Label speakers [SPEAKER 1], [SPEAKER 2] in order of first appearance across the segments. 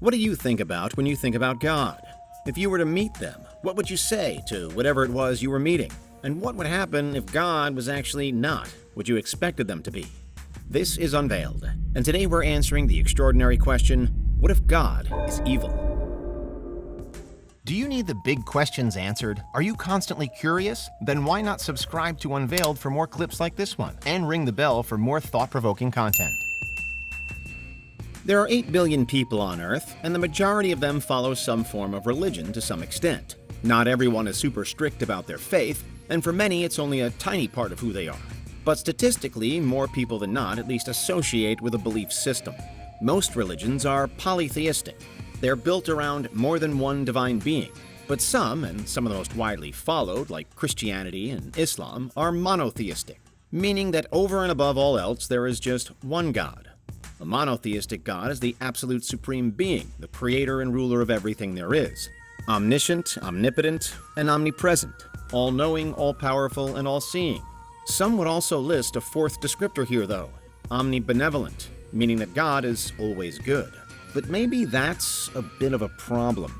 [SPEAKER 1] What do you think about when you think about God? If you were to meet them, what would you say to whatever it was you were meeting? And what would happen if God was actually not what you expected them to be? This is Unveiled, and today we're answering the extraordinary question, what if God is evil?
[SPEAKER 2] Do you need the big questions answered? Are you constantly curious? Then why not subscribe to Unveiled for more clips like this one, and ring the bell for more thought-provoking content.
[SPEAKER 1] There are 8 billion people on Earth, and the majority of them follow some form of religion to some extent. Not everyone is super strict about their faith, and for many it's only a tiny part of who they are. But statistically, more people than not at least associate with a belief system. Most religions are polytheistic. They're built around more than one divine being. But some, and some of the most widely followed, like Christianity and Islam, are monotheistic, meaning that over and above all else there is just one God. A monotheistic God is the absolute supreme being, the creator and ruler of everything there is. Omniscient, omnipotent, and omnipresent, all-knowing, all-powerful, and all-seeing. Some would also list a fourth descriptor here, though, omnibenevolent, meaning that God is always good. But maybe that's a bit of a problem.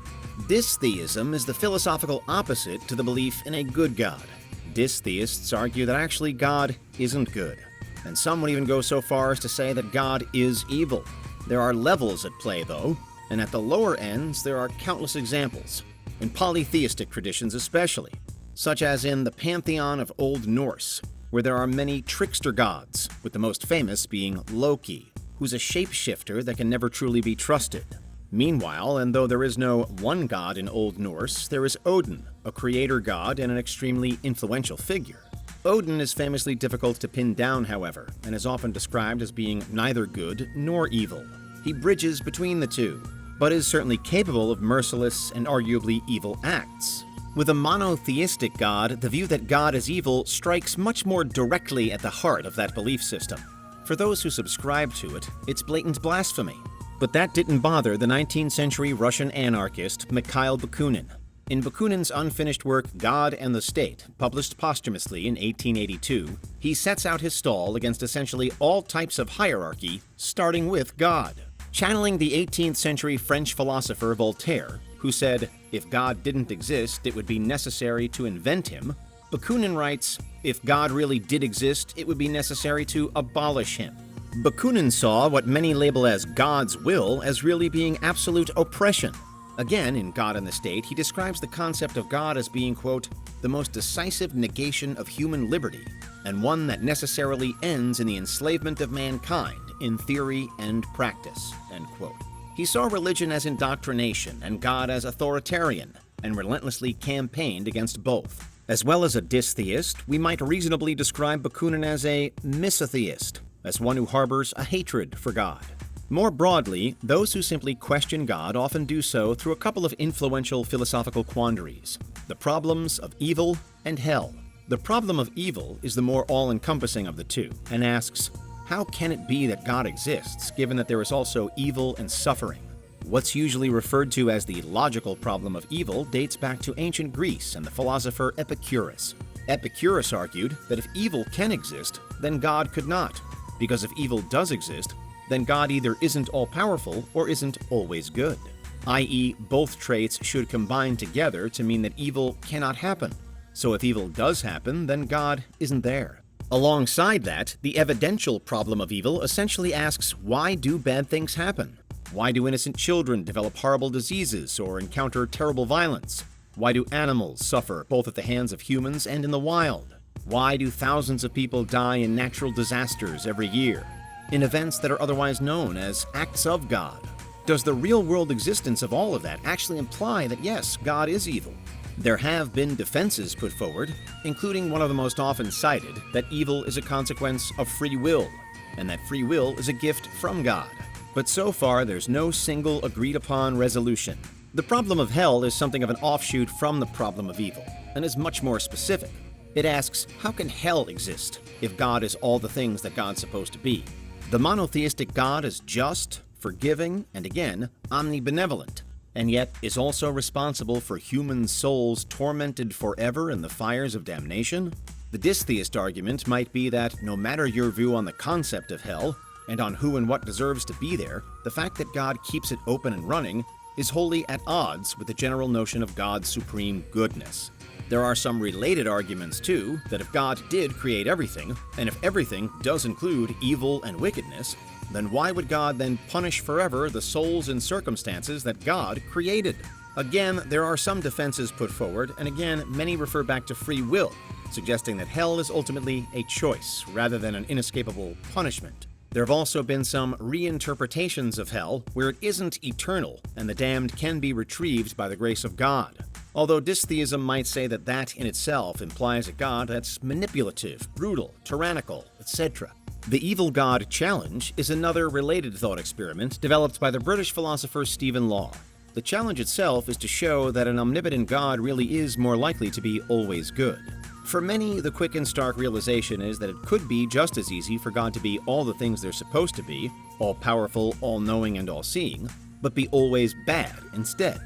[SPEAKER 1] Dis-theism is the philosophical opposite to the belief in a good God. Dis-theists argue that actually God isn't good. And some would even go so far as to say that God is evil. There are levels at play, though, and at the lower ends there are countless examples, in polytheistic traditions especially, such as in the pantheon of Old Norse, where there are many trickster gods, with the most famous being Loki, who's a shapeshifter that can never truly be trusted. Meanwhile, and though there is no one god in Old Norse, there is Odin, a creator god and an extremely influential figure. Odin is famously difficult to pin down, however, and is often described as being neither good nor evil. He bridges between the two, but is certainly capable of merciless and arguably evil acts. With a monotheistic God, the view that God is evil strikes much more directly at the heart of that belief system. For those who subscribe to it, it's blatant blasphemy. But that didn't bother the 19th century Russian anarchist Mikhail Bakunin. In Bakunin's unfinished work God and the State, published posthumously in 1882, he sets out his stall against essentially all types of hierarchy, starting with God. Channeling the 18th century French philosopher Voltaire, who said, if God didn't exist, it would be necessary to invent him, Bakunin writes, if God really did exist, it would be necessary to abolish him. Bakunin saw what many label as God's will as really being absolute oppression. Again, in God and the State, he describes the concept of God as being, quote, the most decisive negation of human liberty, and one that necessarily ends in the enslavement of mankind in theory and practice, end quote. He saw religion as indoctrination and God as authoritarian, and relentlessly campaigned against both. As well as a dis-theist, we might reasonably describe Bakunin as a misotheist, as one who harbors a hatred for God. More broadly, those who simply question God often do so through a couple of influential philosophical quandaries: the problems of evil and hell. The problem of evil is the more all-encompassing of the two, and asks, how can it be that God exists, given that there is also evil and suffering? What's usually referred to as the logical problem of evil dates back to ancient Greece and the philosopher Epicurus. Epicurus argued that if evil can exist, then God could not, because if evil does exist, then God either isn't all-powerful or isn't always good, i.e., both traits should combine together to mean that evil cannot happen. So if evil does happen, then God isn't there. Alongside that, the evidential problem of evil essentially asks, why do bad things happen? Why do innocent children develop horrible diseases or encounter terrible violence? Why do animals suffer both at the hands of humans and in the wild? Why do thousands of people die in natural disasters every year, in events that are otherwise known as acts of God? Does the real-world existence of all of that actually imply that yes, God is evil? There have been defenses put forward, including one of the most often cited, that evil is a consequence of free will, and that free will is a gift from God. But so far, there's no single agreed-upon resolution. The problem of hell is something of an offshoot from the problem of evil, and is much more specific. It asks, how can hell exist if God is all the things that God's supposed to be? The monotheistic God is just, forgiving, and again, omnibenevolent, and yet is also responsible for human souls tormented forever in the fires of damnation? The dis-theist argument might be that no matter your view on the concept of hell, and on who and what deserves to be there, the fact that God keeps it open and running is wholly at odds with the general notion of God's supreme goodness. There are some related arguments, too, that if God did create everything, and if everything does include evil and wickedness, then why would God then punish forever the souls and circumstances that God created? Again, there are some defenses put forward, and again, many refer back to free will, suggesting that hell is ultimately a choice rather than an inescapable punishment. There have also been some reinterpretations of hell where it isn't eternal and the damned can be retrieved by the grace of God. Although dis-theism might say that that in itself implies a God that's manipulative, brutal, tyrannical, etc. The evil God challenge is another related thought experiment developed by the British philosopher Stephen Law. The challenge itself is to show that an omnipotent God really is more likely to be always good. For many, the quick and stark realization is that it could be just as easy for God to be all the things they're supposed to be, all-powerful, all-knowing, and all-seeing, but be always bad instead.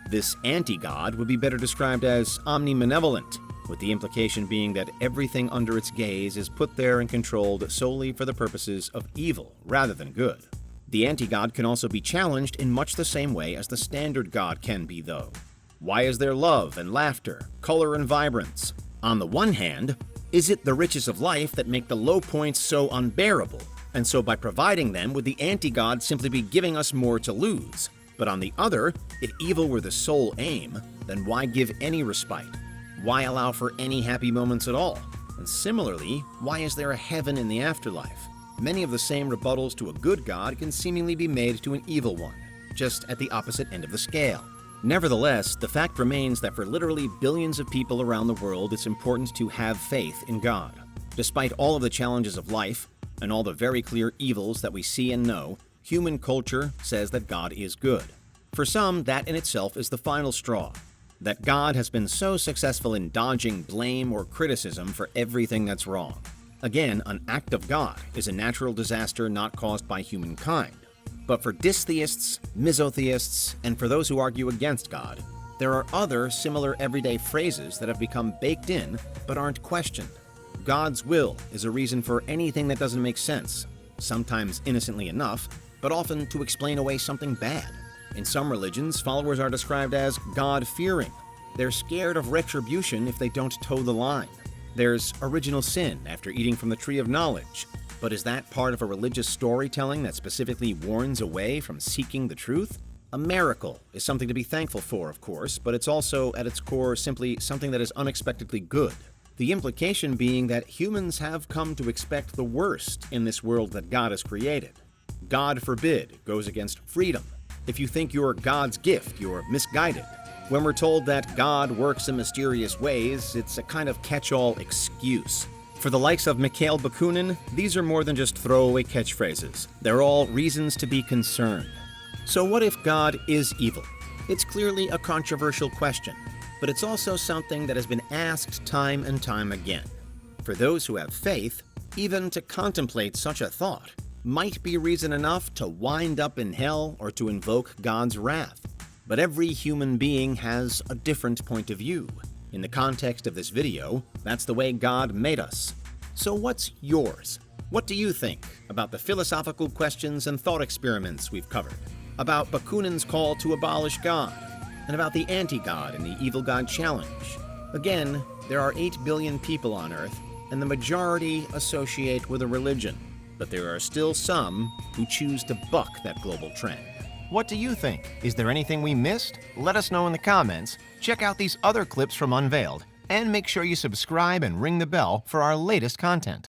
[SPEAKER 1] This anti-God would be better described as omnibenevolent, with the implication being that everything under its gaze is put there and controlled solely for the purposes of evil rather than good. The anti-God can also be challenged in much the same way as the standard God can be, though. Why is there love and laughter, color and vibrance? On the one hand, is it the riches of life that make the low points so unbearable, and so by providing them would the anti-God simply be giving us more to lose? But on the other, if evil were the sole aim, then why give any respite? Why allow for any happy moments at all? And similarly, why is there a heaven in the afterlife? Many of the same rebuttals to a good God can seemingly be made to an evil one, just at the opposite end of the scale. Nevertheless, the fact remains that for literally billions of people around the world, it's important to have faith in God. Despite all of the challenges of life, and all the very clear evils that we see and know, human culture says that God is good. For some, that in itself is the final straw. That God has been so successful in dodging blame or criticism for everything that's wrong. Again, an act of God is a natural disaster not caused by humankind. But for dis-theists, misotheists, and for those who argue against God, there are other similar everyday phrases that have become baked in but aren't questioned. God's will is a reason for anything that doesn't make sense, sometimes innocently enough, but often to explain away something bad. In some religions, followers are described as God-fearing. They're scared of retribution if they don't toe the line. There's original sin after eating from the tree of knowledge. But is that part of a religious storytelling that specifically warns away from seeking the truth? A miracle is something to be thankful for, of course, but it's also, at its core, simply something that is unexpectedly good. The implication being that humans have come to expect the worst in this world that God has created. God forbid goes against freedom. If you think you're God's gift, you're misguided. When we're told that God works in mysterious ways, it's a kind of catch-all excuse. For the likes of Mikhail Bakunin, these are more than just throwaway catchphrases. They're all reasons to be concerned. So what if God is evil? It's clearly a controversial question, but it's also something that has been asked time and time again. For those who have faith, even to contemplate such a thought might be reason enough to wind up in hell or to invoke God's wrath. But every human being has a different point of view. In the context of this video, that's the way God made us. So what's yours? What do you think about the philosophical questions and thought experiments we've covered? About Bakunin's call to abolish God? And about the anti-God and the evil God challenge? Again, there are 8 billion people on Earth, and the majority associate with a religion. But there are still some who choose to buck that global trend.
[SPEAKER 2] What do you think? Is there anything we missed? Let us know in the comments. Check out these other clips from Unveiled, and make sure you subscribe and ring the bell for our latest content.